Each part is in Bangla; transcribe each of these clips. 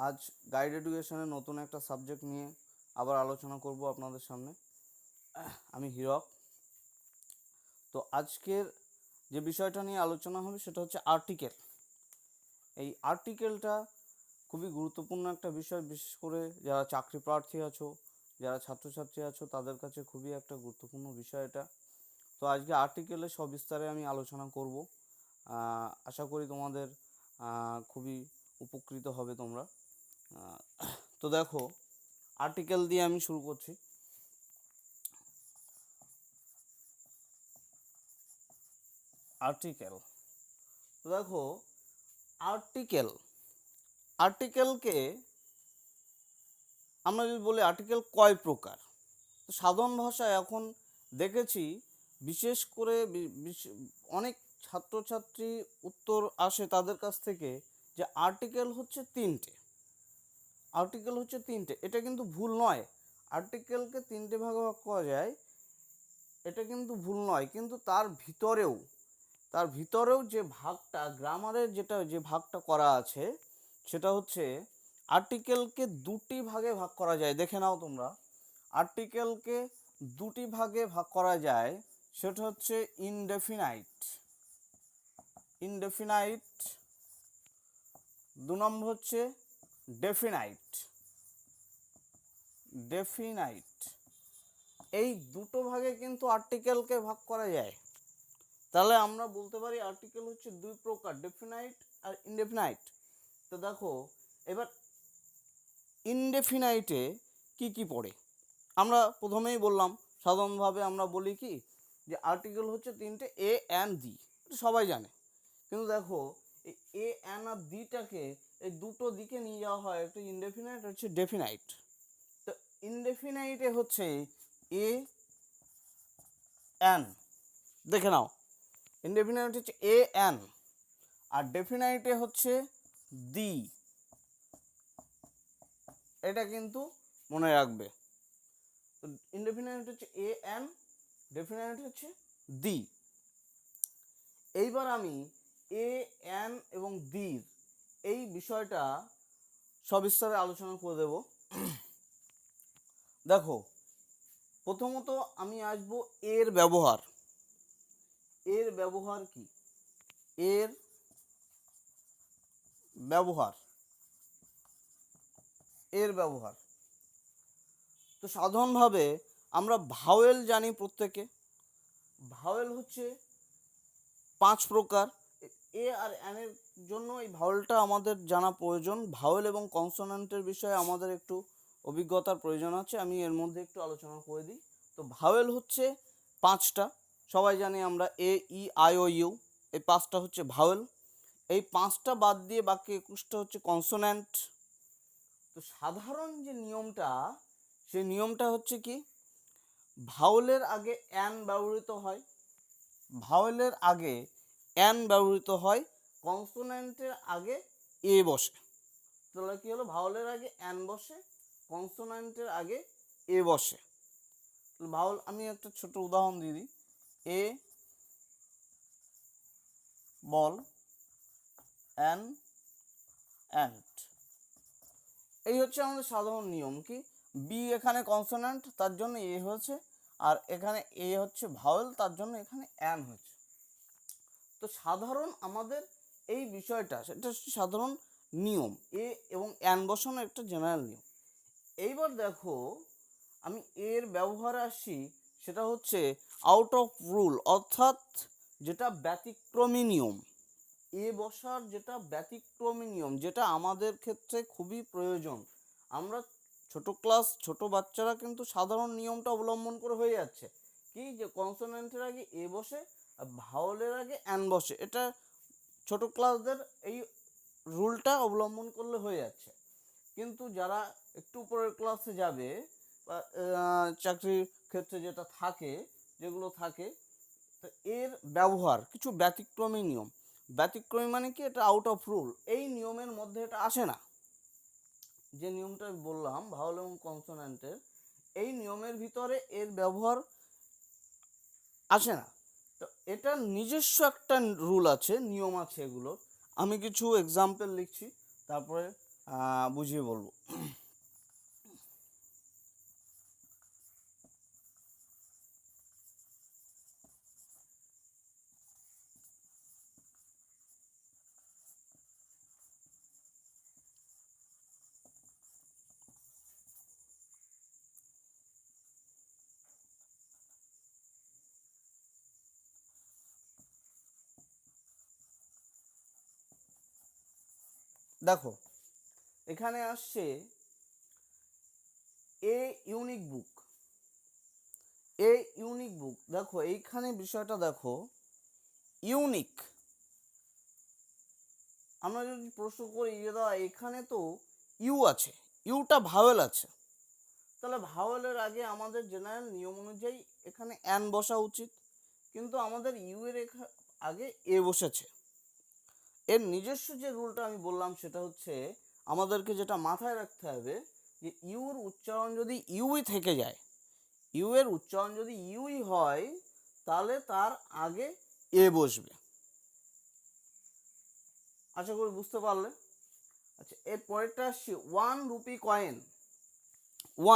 আজ গাইড এডুকেশনের নতুন একটা সাবজেক্ট নিয়ে আবার আলোচনা করব আপনাদের সামনে। আমি হীরক। তো আজকের যে বিষয়টা নিয়ে আলোচনা হবে সেটা হচ্ছে আর্টিকেল। এই আর্টিকেলটা খুবই গুরুত্বপূর্ণ একটা বিষয়, বিশেষ করে যারা চাকরি প্রার্থী আছো, যারা ছাত্রছাত্রী আছো, তাদের কাছে খুবই একটা গুরুত্বপূর্ণ বিষয় এটা। তো আজকে আর্টিকেলের সবিস্তারে আমি আলোচনা করব। আশা করি তোমাদের খুবই উপকৃত হবে তোমরা। তো দেখো, আর্টিকেল দিয়ে আমি শুরু করছি। আর্টিকেল, তো দেখো আর্টিকেলকে আমরা যদি বলি আর্টিকেল কয় প্রকার, তো সাধারণ ভাষায় এখন দেখেছি, বিশেষ করে অনেক ছাত্রছাত্রী উত্তর আসে তাদের কাছ থেকে যে আর্টিকেল হচ্ছে তিনটে। এটা কিন্তু ভুল নয়। আর্টিকেলকে তিনটে ভাগে ভাগ করা যায়, এটা কিন্তু ভুল নয়। কিন্তু তার ভিতরেও যে ভাগটা, গ্রামারের যে ভাগটা করা আছে, সেটা হচ্ছে আর্টিকেলকে দুটি ভাগে ভাগ করা যায়। দেখে নাও তোমরা, আর্টিকেলকে দুটি ভাগে ভাগ করা যায়। সেটা হচ্ছে ইনডেফিনাইট, 2 নম্বর হচ্ছে ডেফিনাইট। এই দুটো ভাগে কিন্তু আর্টিকেলকে ভাগ করা যায়। তাহলে আমরা বলতে পারি আর্টিকেল হচ্ছে দুই প্রকার, ডেফিনাইট আর ইনডেফিনাইট। তো দেখো, এবার ইনডেফিনাইটে কি কি পড়ে আমরা প্রথমেই বললাম। সাধারণভাবে আমরা বলি কি, যে আর্টিকেল হচ্ছে তিনটে, এ অ্যান্ড দি, সবাই জানে। কিন্তু দেখো, এই এ অ্যান্ড আর দিটাকে, এই দুটো দিকে নিয়ে যাওয়া হয়, একটা ইনডেফিনাইট হচ্ছে ডেফিনাইট। তো ইনডেফিনাইটে হচ্ছে এ অ্যান, দেখে নাও, ইনডেফিনাইট হচ্ছে এ অ্যান, আর ডেফিনাইটে হচ্ছে দি। এটা কিন্তু মনে রাখবে। তো ইনডেফিনাইট হচ্ছে এ অ্যান, ডেফিনাইট হচ্ছে দি। এইবার আমি এ অ্যান এবং দির এই বিষয়টা সবিস্তারে আলোচনা করে দেব। দেখো, প্রথমত আমি আসবো এর ব্যবহার কি, এর ব্যবহার। তো সাধারণভাবে আমরা ভাওয়েল জানি প্রত্যেকে। ভাওয়েল হচ্ছে 5 প্রকার। এ আর এর জন্য এই ভাওয়েলটা আমাদের জানা প্রয়োজন। ভাওয়েল এবং কনসোনেন্টের বিষয়ে আমাদের একটু অভিজ্ঞতার প্রয়োজন আছে, আমি এর মধ্যে একটু আলোচনা করে দিই। তো ভাওয়েল হচ্ছে 5টা, সবাই জানি আমরা, এ ই আই ও ইউ, এই 5টা হচ্ছে ভাওয়েল। এই 5টা বাদ দিয়ে বাকি 21টা হচ্ছে কনসোনেন্ট। তো সাধারণ যে নিয়মটা, সেই নিয়মটা হচ্ছে কি, ভাওয়েলের আগে অ্যান ব্যবহৃত হয়, কনসোনেন্টের আগে এ বসে। তাহলে কি হলো, ভাওয়েলের আগে অ্যান বসে, কনসোনেন্টের আগে এ বসে। ভাওয়েল, আমি একটা ছোট উদাহরণ দিয়ে দিই। এ বল, অ্যান, অ্যান্ট, এই হচ্ছে আমাদের সাধারণ নিয়ম। কি, বি এখানে কনসোনেন্ট, তার জন্য এ হয়েছে, আর এখানে এ হচ্ছে ভাওয়েল, তার জন্য এখানে অ্যান হয়েছে। তো সাধারণ আমাদের এই বিষয়টা, সেটা হচ্ছে সাধারণ নিয়ম, এ এবং অ্যান বসানো একটা জেনারেল নিয়ম। এইবার দেখো, আমি এর ব্যবহারে আসি, সেটা হচ্ছে আউট অফ রুল, অর্থাৎ যেটা ব্যতিক্রমী নিয়ম। এ বসার যেটা ব্যতিক্রমী নিয়ম, যেটা আমাদের ক্ষেত্রে খুবই প্রয়োজন। আমরা ছোট বাচ্চারা কিন্তু সাধারণ নিয়মটা অবলম্বন করে হয়ে যাচ্ছে কি, যে কনসোনেন্টের আগে এ বসে আর ভাওয়েলের আগে অ্যান বসে। এটা ছোট ক্লাসদের এই রুলটা অবলম্বন করলে হয়ে যাচ্ছে। কিন্তু যারা একটু উপরের ক্লাসে যাবে, বা চাকরির ক্ষেত্রে যেগুলো থাকে, তো এর ব্যবহার কিছু ব্যতিক্রমী মানে কি, এটা আউট অফ রুল, এই নিয়মের মধ্যে এটা আসে না। যে নিয়মটা বললাম ভাওয়েল এবং কনসোনেন্টের, এই নিয়মের ভিতরে এর ব্যবহার আসে না। তো এটা নিজস্ব একটা রুল আছে, নিয়ম আছে এগুলোর। আমি কিছু এক্সাম্পল লিখছি, তারপরে বুঝিয়ে বলবো। দেখো এখানে আসছে a unique book, a unique বুক। দেখো এইখানে বিষয়টা দেখো, ইউনিক। আমরা যদি প্রশ্ন করি যে দাদা এখানে তো ইউ আছে, ইউটা ভাওয়েল আছে, তাহলে ভাওয়েলের আগে আমাদের জেনারেল নিয়ম অনুযায়ী এখানে অ্যান বসা উচিত, কিন্তু আমাদের ইউ এর আগে এ বসেছে। এর নিজস্ব যে রুলটা আমি বললাম সেটা হচ্ছে আমাদেরকে যেটা মাথায় রাখতে হবে যে ইউ এর উচ্চারণ যদি ইউই থেকে যায়, ইউ এর উচ্চারণ যদি ইউই হয়, তাহলে তার আগে এ বসবে। আশা করি বুঝতে পারলে। আচ্ছা, এর পরেরটা আসছি 1 রুপি কয়েন।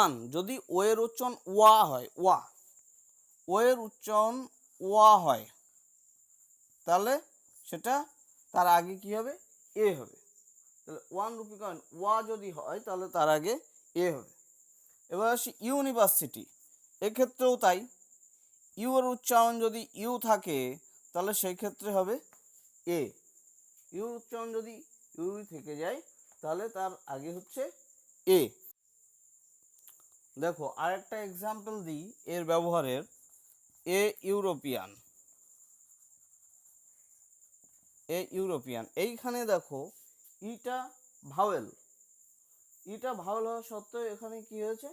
1 যদি ও এর উচ্চারণ ওয়া হয়, ওয়া, ও এর উচ্চারণ ওয়া হয়, তাহলে সেটা তার আগে কি হবে, এ হবে। তাহলে 1 রুপি কয়েন ওয়া যদি হয় তাহলে তার আগে এ হবে। এবার আসি ইউনিভার্সিটি, এক্ষেত্রেও তাই, ইউ এর উচ্চারণ যদি ইউ থাকে তাহলে সেই ক্ষেত্রে হবে এ। ইউ উচ্চারণ যদি ইউ থেকে যায় তাহলে তার আগে হচ্ছে এ। দেখো আরেকটা এক্সাম্পল দিই এর ব্যবহারের, এ ইউরোপিয়ান, এ ইউরোপিয়ান। এইখানে দেখো ইটা ভাওয়েল, ইটা ভাওয়েল হওয়া সত্ত্বেও এখানে কি হয়েছে,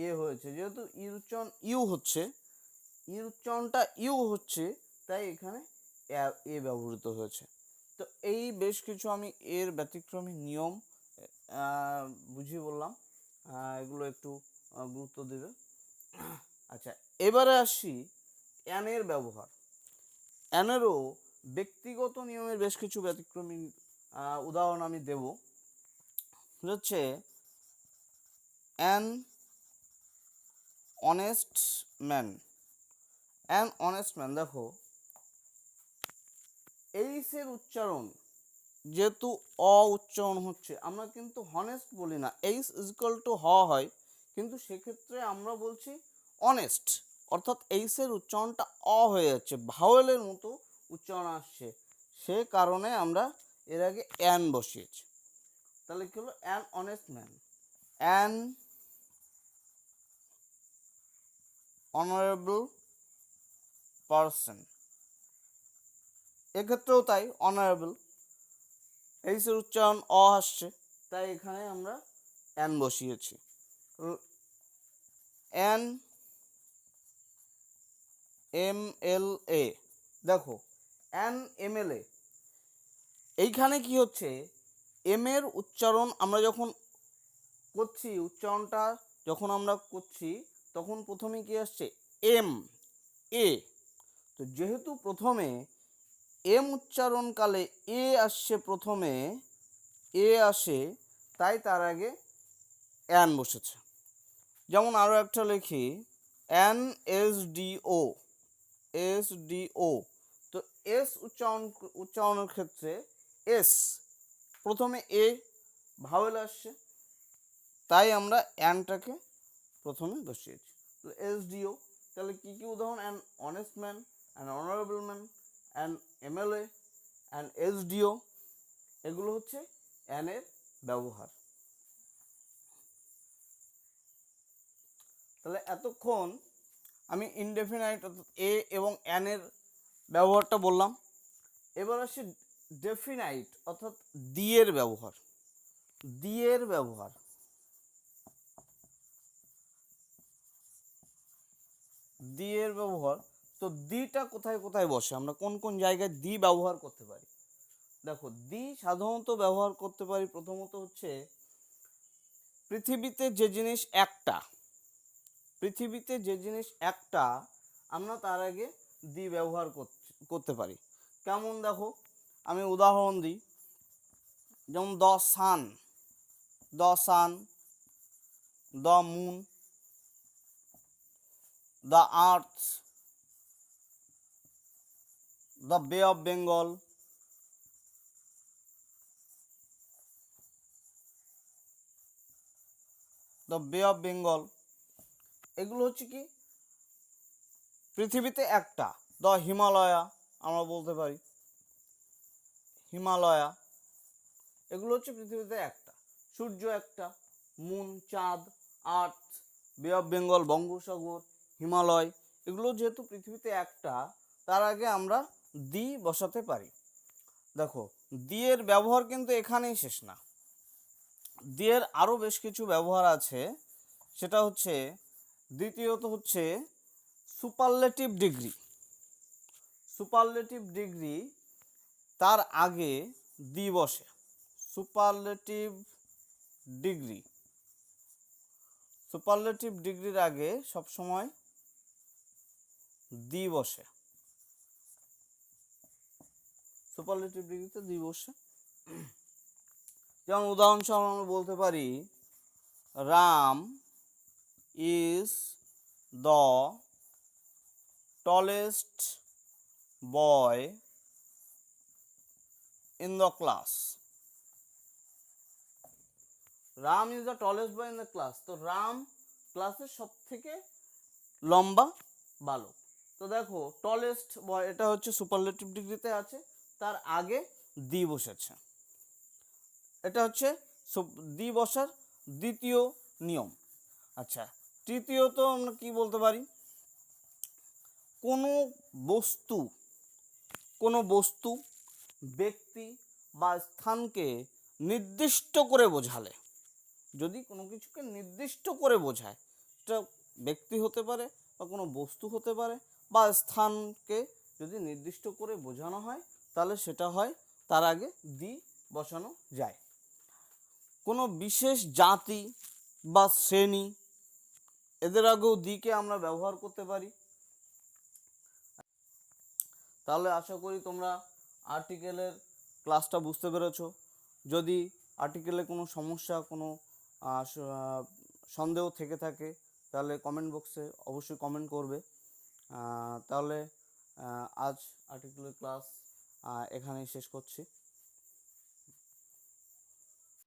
এ হয়েছে। যেহেতু ইর উচ্চারণ ইউ হচ্ছে, ইর উচ্চারণটা ইউ হচ্ছে, তাই এখানে এ ব্যবহৃত হয়েছে। তো এই বেশ কিছু আমি এর ব্যতিক্রমী নিয়ম বুঝিয়ে বললাম, এগুলো একটু গুরুত্ব দেবে। আচ্ছা, এবারে আসি অ্যানের ব্যবহার। অ্যানেরও ব্যক্তিগত নিয়মের বেশ কিছু ব্যতিক্রমী উদাহরণ আমি দেব। হচ্ছে an honest man, an honest man. দেখো এইসের উচ্চারণ যেহেতু অ উচ্চারণ হচ্ছে, আমরা কিন্তু হনেস্ট বলি না, এইস ইজকাল টু হ হয়, কিন্তু সেক্ষেত্রে আমরা বলছি অনেস্ট, অর্থাৎ এইসের উচ্চারণটা অ হয়ে যাচ্ছে, ভাওয়েলের মতো উচ্চারণ আসছে, সে কারণে আমরা এর আগে অ্যান বসিয়েছি। তাহলে কি হলো, an honest man, an honourable person, এক্ষেত্রেও তাই, অনারেবল, এইসের উচ্চারণ অ আসছে, তাই এখানে আমরা অ্যান বসিয়েছি। অ্যান এম এল এ, দেখো অ্যান এম এল এ, এইখানে কি হচ্ছে, এম এর উচ্চারণ আমরা যখন করছি, উচ্চারণটা যখন আমরা করছি তখন প্রথমে কি আসছে, এম এ। তো যেহেতু প্রথমে এম উচ্চারণকালে এ আসছে, প্রথমে এ আসে, তাই তার আগে অ্যান বসেছে। যেমন আরও একটা লিখি, an S D O, S D O. তো এস উচ্চারণের ক্ষেত্রে এস প্রথমে এ ভাওয়েল আসছে, তাই আমরা অ্যানটাকে প্রথমে বসিয়েছি। তো এস ডিও, তাহলে কী কী উদাহরণ, an honest man, an honourable man, an MLA, an SDO, এগুলো হচ্ছে অ্যানের ব্যবহার। তাহলে এতক্ষণ আমি ইনডেফিনাইট অর্থাৎ এ এবং অ্যানের ব্যবহারটা বললাম। এবার আসি ডেফিনাইট অর্থাৎ দিয়ের ব্যবহার, দিয়ের ব্যবহার। দিয়ের ব্যবহার, তো দিটা কোথায় কোথায় বসে, আমরা কোন কোন জায়গায় দি ব্যবহার করতে পারি। দেখো দি সাধারণত ব্যবহার করতে পারি, প্রথমত হচ্ছে পৃথিবীতে যে জিনিস একটা, পৃথিবীতে যে জিনিস একটা, আমরা তার আগে দি ব্যবহার করতে পারি। কেমন দেখো, আমি উদাহরণ দিই, যেমন the sun, the sun, the moon, the earth, the Bay of Bengal, the Bay of Bengal, এগুলো হচ্ছে কি পৃথিবীতে একটা। দ্য হিমালয়া আমরা বলতে পারি, হিমালয়া, এগুলো হচ্ছে পৃথিবীতে একটা। সূর্য একটা, মুন, চাঁদ, আর্থ, বে অফ বেঙ্গল, বঙ্গোপসাগর, হিমালয়, এগুলো যেহেতু পৃথিবীতে একটা, তার আগে আমরা দি বসাতে পারি। দেখো দিয়ের ব্যবহার কিন্তু এখানেই শেষ না, দিয়ের আরও বেশ কিছু ব্যবহার আছে। সেটা হচ্ছে দ্বিতীয়ত হচ্ছে সুপারলেটিভ ডিগ্রি। সুপারলেটিভ ডিগ্রি তার আগে দি বসে। সুপারলেটিভ ডিগ্রি, সুপারলেটিভ ডিগ্রির আগে সবসময় দি বসে। সুপারলেটিভ ডিগ্রিতে দি বসে। যেমন উদাহরণস্বরূপ আমরা বলতে পারি Ram is the tallest boy in the class. Ram is the tallest boy in the class. তো রাম ক্লাসের সব থেকে লম্বা বালক। তো দেখো টলেস্ট বয় এটা হচ্ছে সুপারলেটিভ ডিগ্রিতে আছে, তার আগে দি বসেছে। এটা হচ্ছে দি বসার দ্বিতীয় নিয়ম। আচ্ছা, তৃতীয়ত আমরা কি বলতে পারি, কোনো বস্তু, ব্যক্তি বা স্থানকে নির্দিষ্ট করে বোঝালে, যদি কোনো কিছুকে নির্দিষ্ট করে বোঝায়, সেটা ব্যক্তি হতে পারে বা কোনো বস্তু হতে পারে, বা স্থানকে যদি নির্দিষ্ট করে বোঝানো হয়, তাহলে সেটা হয় তার আগে দি বসানো যায়। কোনো বিশেষ জাতি বা শ্রেণী, এদের আগেও দিকে আমরা ব্যবহার করতে পারি। তাহলে আশা করি তোমরা আর্টিকেলের ক্লাসটা বুঝতে পেরেছো। যদি আর্টিকেলে কোনো সমস্যা, কোনো সন্দেহ থেকে থাকে, তাহলে কমেন্ট বক্সে অবশ্যই কমেন্ট করবে। তাহলে আজ আর্টিকেলের ক্লাস এখানেই শেষ করছি।